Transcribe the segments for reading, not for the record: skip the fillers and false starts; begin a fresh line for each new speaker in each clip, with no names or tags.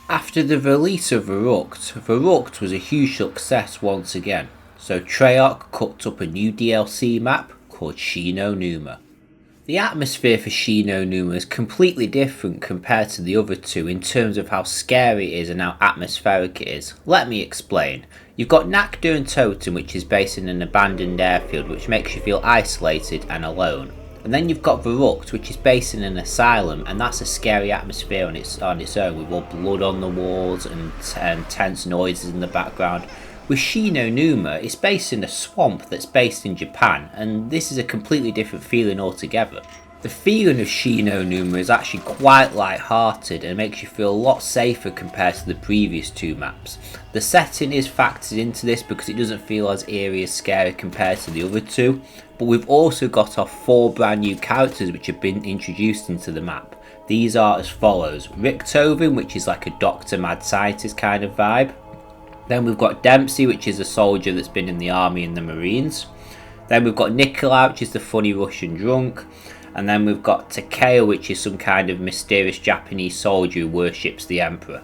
After the release of Verrucht was a huge success once again, so Treyarch cooked up a new DLC map called Shi No Numa. The atmosphere for Shi No Numa is completely different compared to the other two in terms of how scary it is and how atmospheric it is. Let me explain. You've got Houghton, which is based in an abandoned airfield, which makes you feel isolated and alone. And then you've got Verrucht, which is based in an asylum, and that's a scary atmosphere on its own, with all blood on the walls and tense noises in the background. With Shi No Numa, it's based in a swamp that's based in Japan, and this is a completely different feeling altogether. The feeling of Shi No Numa is actually quite light-hearted and makes you feel a lot safer compared to the previous two maps. The setting is factored into this because it doesn't feel as eerie as scary compared to the other two, but we've also got our 4 brand new characters which have been introduced into the map. These are as follows: Houghton, which is like a doctor mad scientist kind of vibe. Then we've got Dempsey, which is a soldier that's been in the army and the marines. Then we've got Nikolai, which is the funny Russian drunk. And then we've got Takeo, which is some kind of mysterious Japanese soldier who worships the emperor.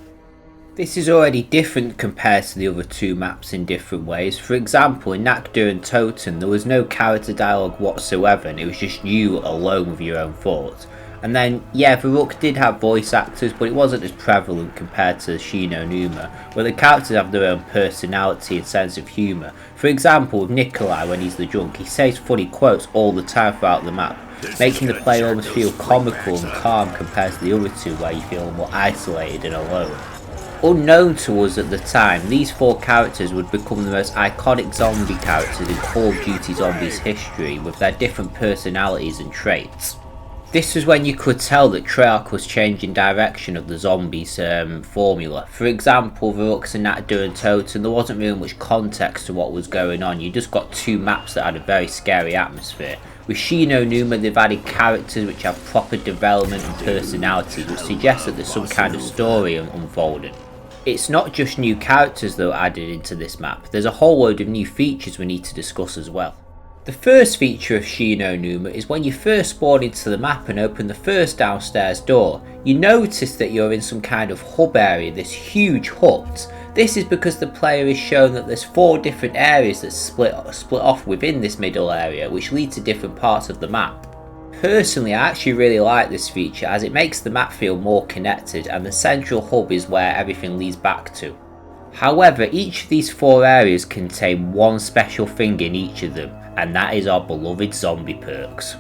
This is already different compared to the other two maps in different ways. For example, in Houghton, there was no character dialogue whatsoever, and it was just you alone with your own thoughts. And then, yeah, Verrucht did have voice actors, but it wasn't as prevalent compared to Shi No Numa, where the characters have their own personality and sense of humour. For example, with Nikolai, when he's the drunk, he says funny quotes all the time throughout the map, making the player almost feel comical and calm compared to the other two, where you feel more isolated and alone. Unknown to us at the time, these 4 characters would become the most iconic zombie characters in Call of Duty Zombies history, with their different personalities and traits. This was when you could tell that Treyarch was changing direction of the zombies formula. For example, Verrucht and Houghton, there wasn't really much context to what was going on. You just got 2 maps that had a very scary atmosphere. With Shi No Numa, they've added characters which have proper development and personality, which suggests that there's some kind of story unfolding. It's not just new characters that are added into this map, there's a whole load of new features we need to discuss as well. The first feature of Shi No Numa is when you first spawn into the map and open the first downstairs door, you notice that you're in some kind of hub area, this huge hut. This is because the player is shown that there's 4 different areas that split off within this middle area, which lead to different parts of the map. Personally, I actually really like this feature as it makes the map feel more connected, and the central hub is where everything leads back to. However, each of these 4 areas contain one special thing in each of them, and that is our beloved zombie perks.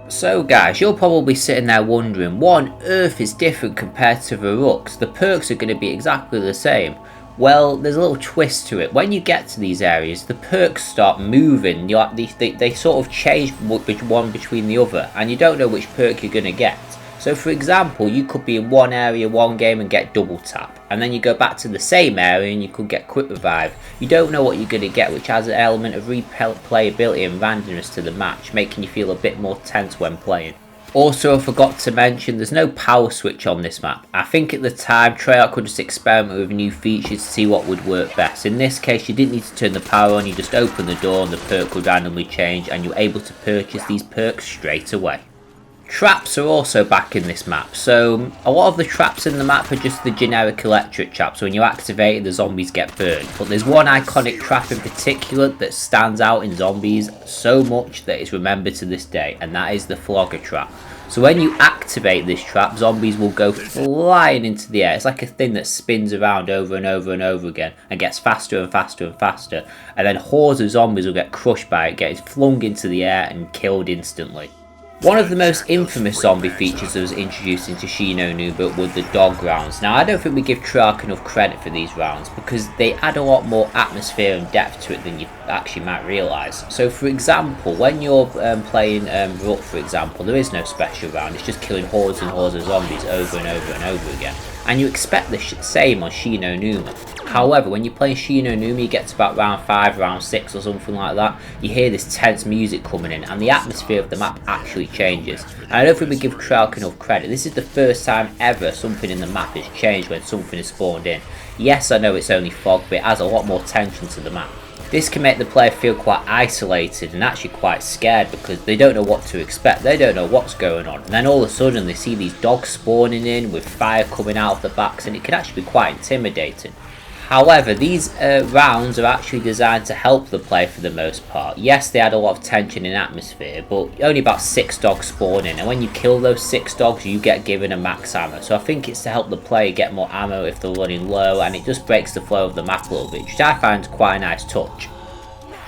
So guys, you're probably sitting there wondering, what on earth is different compared to Verrucht? The perks are going to be exactly the same. Well, there's a little twist to it. When you get to these areas, the perks start moving. They sort of change one between the other, and you don't know which perk you're going to get. So for example, you could be in one area one game and get double tap, and then you go back to the same area and you could get quick revive. You don't know what you're going to get, which adds an element of replayability and randomness to the match, making you feel a bit more tense when playing. Also, I forgot to mention, there's no power switch on this map. I think at the time, Treyarch could just experiment with new features to see what would work best. In this case, you didn't need to turn the power on, you just open the door and the perk would randomly change, and you're able to purchase these perks straight away. Traps are also back in this map, so a lot of the traps in the map are just the generic electric traps. So when you activate it, the zombies get burned. But there's one iconic trap in particular that stands out in Zombies so much that it's remembered to this day, and that is the flogger trap. So when you activate this trap, zombies will go flying into the air. It's like a thing that spins around over and over and over again and gets faster and faster and faster, and then hordes of zombies will get crushed by it, getting flung into the air and killed instantly. One of the most infamous zombie features that was introduced into Shi No Numa were the dog rounds. Now, I don't think we give Treyarch enough credit for these rounds because they add a lot more atmosphere and depth to it than you actually might realise. So, for example, when you're playing Verrucht, for example, there is no special round. It's just killing hordes and hordes of zombies over and over and over again. And you expect the same on Shi No Numa. However, when you're playing Shi No Numa, you get to about round 5, round 6 or something like that, you hear this tense music coming in and the atmosphere of the map actually changes. And I don't think we give Treyarch enough credit. This is the first time ever something in the map has changed when something is spawned in. Yes, I know it's only fog, but it adds a lot more tension to the map. This can make the player feel quite isolated and actually quite scared because they don't know what to expect, they don't know what's going on, and then all of a sudden they see these dogs spawning in with fire coming out of the backs, and it can actually be quite intimidating. However, these rounds are actually designed to help the player for the most part. Yes, they add a lot of tension in atmosphere, but only about 6 dogs spawn in, and when you kill those 6 dogs you get given a max ammo. So I think it's to help the player get more ammo if they're running low, and it just breaks the flow of the map a little bit, which I find quite a nice touch.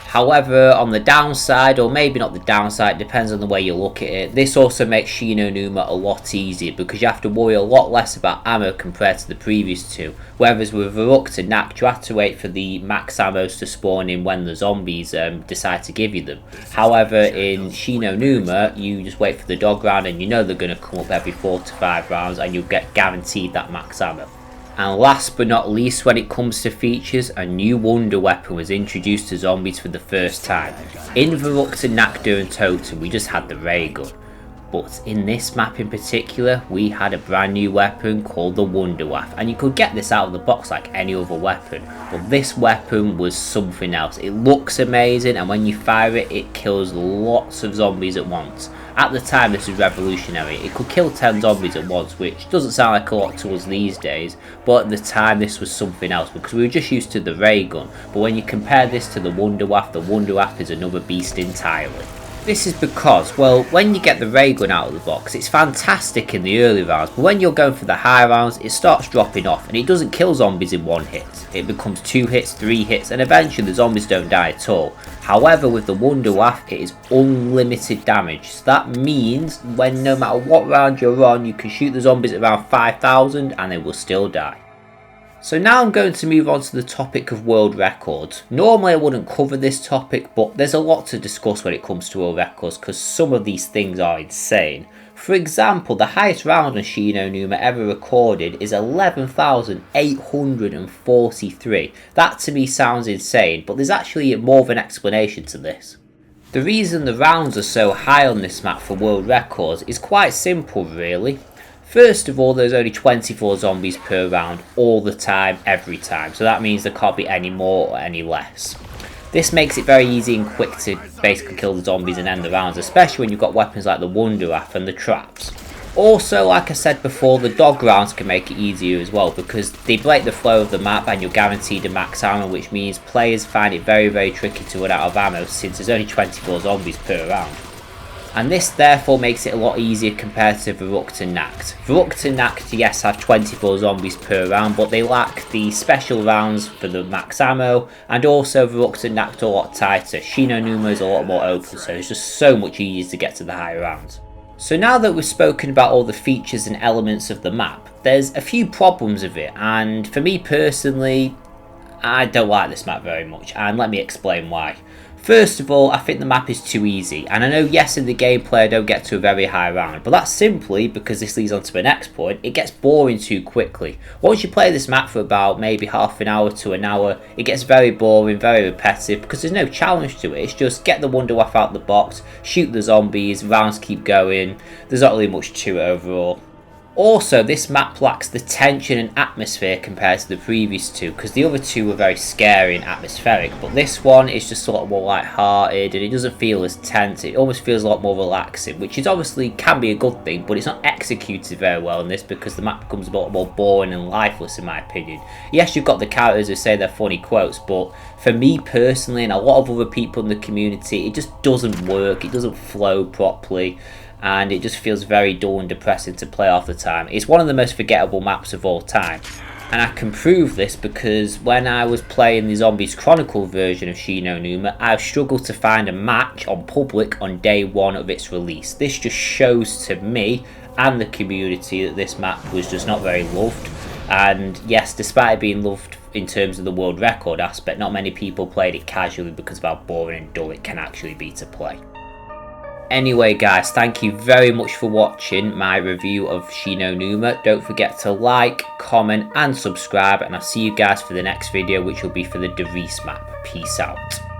However, on the downside, or maybe not the downside, depends on the way you look at it, this also makes Shi No Numa a lot easier because you have to worry a lot less about ammo compared to the previous two. Whereas with Houghton and Nacht, you have to wait for the max ammos to spawn in when the zombies decide to give you them. However, in Shi No Numa, you just wait for the dog round and you know they're going to come up every 4 to 5 rounds and you'll get guaranteed that max ammo. And last but not least, when it comes to features, a new wonder weapon was introduced to zombies for the first time. In Houghton, Nacht and Houghton, we just had the ray gun. But in this map in particular, we had a brand new weapon called the Wonder Waff, and you could get this out of the box like any other weapon, but this weapon was something else. It looks amazing, and when you fire it, it kills lots of zombies at once. At the time, this was revolutionary. It could kill 10 zombies at once, which doesn't sound like a lot to us these days, but at the time this was something else because we were just used to the ray gun. But when you compare this to the Wonder Waff is another beast entirely. This is because, well, when you get the ray gun out of the box, it's fantastic in the early rounds, but when you're going for the high rounds, it starts dropping off and it doesn't kill zombies in 1 hit. It becomes 2 hits, 3 hits, and eventually the zombies don't die at all. However, with the Wonder Waff, it is unlimited damage. So that means when no matter what round you're on, you can shoot the zombies at around 5,000 and they will still die. So now I'm going to move on to the topic of world records. Normally I wouldn't cover this topic, but there's a lot to discuss when it comes to world records because some of these things are insane. For example, the highest round on Shi No Numa ever recorded is 11,843. That to me sounds insane, but there's actually more of an explanation to this. The reason the rounds are so high on this map for world records is quite simple really. First of all, there's only 24 zombies per round all the time, every time, so that means there can't be any more or any less. This makes it very easy and quick to basically kill the zombies and end the rounds, especially when you've got weapons like the Wonder Waff and the traps. Also, like I said before, the dog rounds can make it easier as well because they break the flow of the map and you're guaranteed a max ammo, which means players find it very tricky to run out of ammo since there's only 24 zombies per round. And this therefore makes it a lot easier compared to Houghton Nacht. Houghton Nacht, yes, have 24 zombies per round, but they lack the special rounds for the max ammo, and also Houghton Nacht are a lot tighter. Shi No Numa is a lot more open, so it's just so much easier to get to the higher rounds. So now that we've spoken about all the features and elements of the map, there's a few problems with it, and for me personally, I don't like this map very much, and let me explain why. First of all, I think the map is too easy, and I know yes in the gameplay I don't get to a very high round, but that's simply because this leads on to my next point, it gets boring too quickly. Once you play this map for about maybe half an hour to an hour, it gets very boring, very repetitive, because there's no challenge to it. It's just get the Wonder Waff out the box, shoot the zombies, rounds keep going, there's not really much to it overall. Also, this map lacks the tension and atmosphere compared to the previous two, because the other two were very scary and atmospheric, but this one is just a lot more light-hearted and it doesn't feel as tense. It almost feels a lot more relaxing, which is obviously can be a good thing, but it's not executed very well in this because the map becomes a lot more boring and lifeless in my opinion. Yes, you've got the characters who say their funny quotes, but for me personally and a lot of other people in the community, it just doesn't work, it doesn't flow properly. And it just feels very dull and depressing to play half the time. It's one of the most forgettable maps of all time. And I can prove this because when I was playing the Zombies Chronicle version of Shi No Numa, I struggled to find a match on public on day 1 of its release. This just shows to me and the community that this map was just not very loved. And yes, despite it being loved in terms of the world record aspect, not many people played it casually because of how boring and dull it can actually be to play. Anyway guys, thank you very much for watching my review of Shi No Numa. Don't forget to like, comment and subscribe, and I'll see you guys for the next video, which will be for the Device map. Peace out.